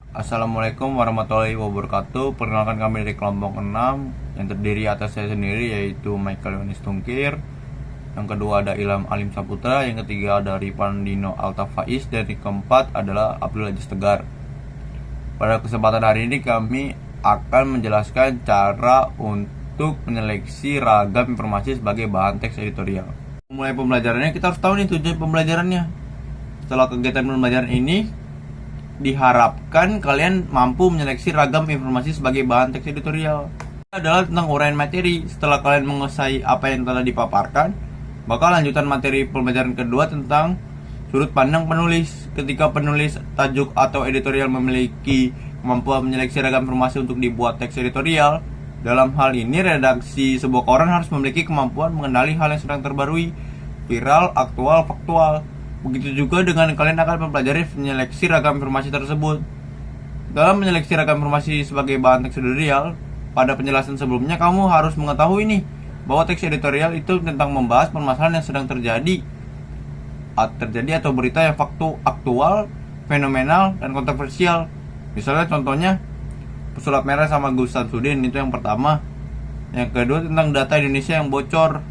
Assalamualaikum warahmatullahi wabarakatuh. Perkenalkan kami dari kelompok 6 yang terdiri atas saya sendiri yaitu Michael Yonis Tungkir. Yang kedua ada Ilham Alim Saputra, yang ketiga ada Rifan Dino Altafaiz, dan yang keempat adalah Abdul Aziz Tegar. Pada kesempatan hari ini kami akan menjelaskan cara untuk menyeleksi ragam informasi sebagai bahan teks editorial. Mulai pembelajarannya kita harus tahu nih tujuan pembelajarannya. Setelah kegiatan pembelajaran ini diharapkan kalian mampu menyeleksi ragam informasi sebagai bahan teks editorial. Ini adalah tentang uraian materi. Setelah kalian menguasai apa yang telah dipaparkan, bakal lanjutan materi pembelajaran kedua tentang sudut pandang penulis. Ketika penulis tajuk atau editorial memiliki kemampuan menyeleksi ragam informasi untuk dibuat teks editorial, dalam hal ini redaksi sebuah koran harus memiliki kemampuan mengenali hal yang sedang terbarui, viral, aktual, faktual. Begitu juga dengan kalian akan mempelajari menyeleksi ragam informasi tersebut. Dalam menyeleksi ragam informasi sebagai bahan teks editorial, pada penjelasan sebelumnya kamu harus mengetahui nih bahwa teks editorial itu tentang membahas permasalahan yang sedang terjadi atau berita yang aktual, fenomenal, dan kontroversial. Misalnya contohnya pesulap merah sama Gus Samsudin, itu yang pertama. Yang kedua tentang data Indonesia yang bocor.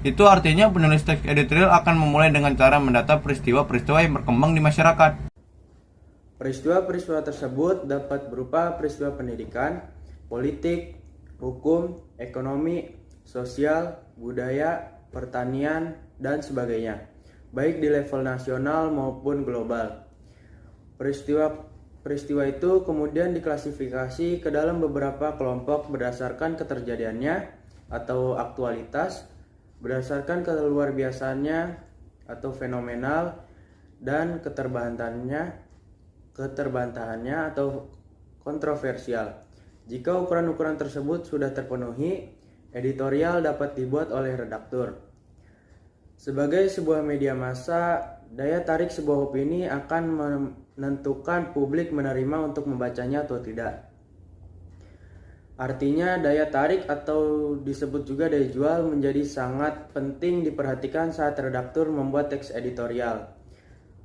Itu artinya penulis teks editorial akan memulai dengan cara mendata peristiwa-peristiwa yang berkembang di masyarakat. Peristiwa-peristiwa tersebut dapat berupa peristiwa pendidikan, politik, hukum, ekonomi, sosial, budaya, pertanian, dan sebagainya, baik di level nasional maupun global. Peristiwa itu kemudian diklasifikasi ke dalam beberapa kelompok berdasarkan keterjadiannya atau aktualitas, berdasarkan keluar biasanya atau fenomenal, dan keterbantahannya atau kontroversial. Jika ukuran-ukuran tersebut sudah terpenuhi, editorial dapat dibuat oleh redaktur. Sebagai sebuah media massa, daya tarik sebuah opini akan menentukan publik menerima untuk membacanya atau tidak. Artinya daya tarik atau disebut juga daya jual menjadi sangat penting diperhatikan saat redaktur membuat teks editorial.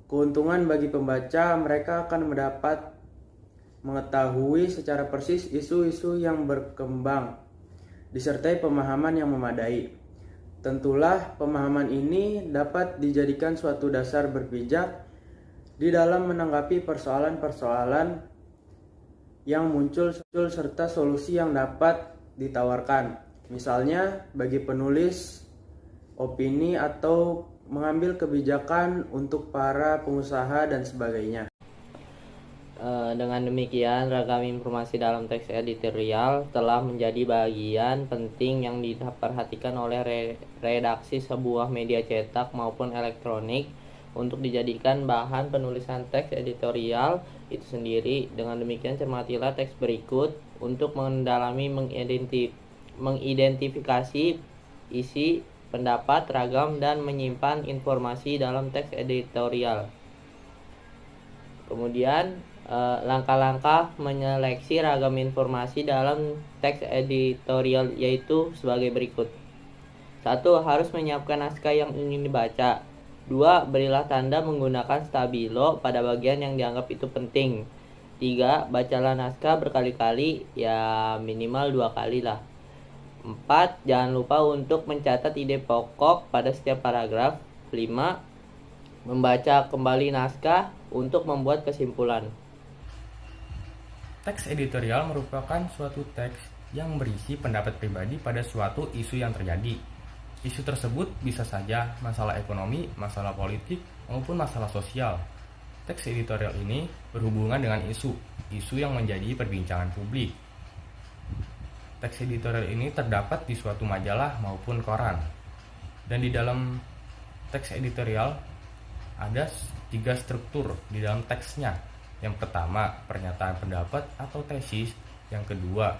Keuntungan bagi pembaca, mereka akan mendapat mengetahui secara persis isu-isu yang berkembang, disertai pemahaman yang memadai. Tentulah pemahaman ini dapat dijadikan suatu dasar berpijak di dalam menanggapi persoalan-persoalan yang muncul serta solusi yang dapat ditawarkan. Misalnya bagi penulis opini atau mengambil kebijakan untuk para pengusaha dan sebagainya. Dengan demikian, ragam informasi dalam teks editorial telah menjadi bagian penting yang diperhatikan oleh redaksi sebuah media cetak maupun elektronik untuk dijadikan bahan penulisan teks editorial itu sendiri. Dengan demikian, cermatilah teks berikut untuk mendalami mengidentifikasi isi, pendapat, ragam, dan menyimpan informasi dalam teks editorial. Kemudian, langkah-langkah menyeleksi ragam informasi dalam teks editorial yaitu sebagai berikut. 1. Harus menyiapkan naskah yang ingin dibaca. 2. Berilah tanda menggunakan stabilo pada bagian yang dianggap itu penting. 3. Bacalah naskah berkali-kali, ya minimal 2 kali lah. 4. Jangan lupa untuk mencatat ide pokok pada setiap paragraf. 5. Membaca kembali naskah untuk membuat kesimpulan. Teks editorial merupakan suatu teks yang berisi pendapat pribadi pada suatu isu yang terjadi. Isu tersebut bisa saja masalah ekonomi, masalah politik, maupun masalah sosial. Teks editorial ini berhubungan dengan isu yang menjadi perbincangan publik. Teks editorial ini terdapat di suatu majalah maupun koran. Dan di dalam teks editorial ada 3 struktur di dalam teksnya. Yang pertama, pernyataan pendapat atau tesis. Yang kedua,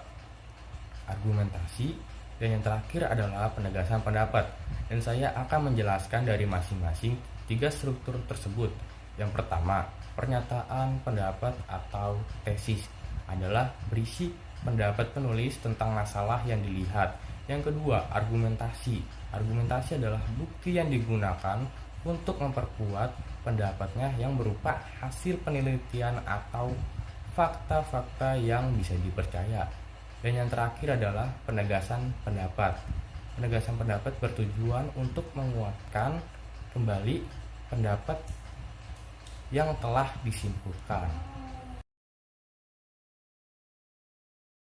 argumentasi. Dan yang terakhir adalah penegasan pendapat. Dan saya akan menjelaskan dari masing-masing 3 struktur tersebut. Yang pertama, pernyataan pendapat atau tesis adalah berisi pendapat penulis tentang masalah yang dilihat. Yang kedua, argumentasi. Argumentasi adalah bukti yang digunakan untuk memperkuat pendapatnya yang berupa hasil penelitian atau fakta-fakta yang bisa dipercaya. Dan yang terakhir adalah penegasan pendapat. Penegasan pendapat bertujuan untuk menguatkan kembali pendapat yang telah disimpulkan.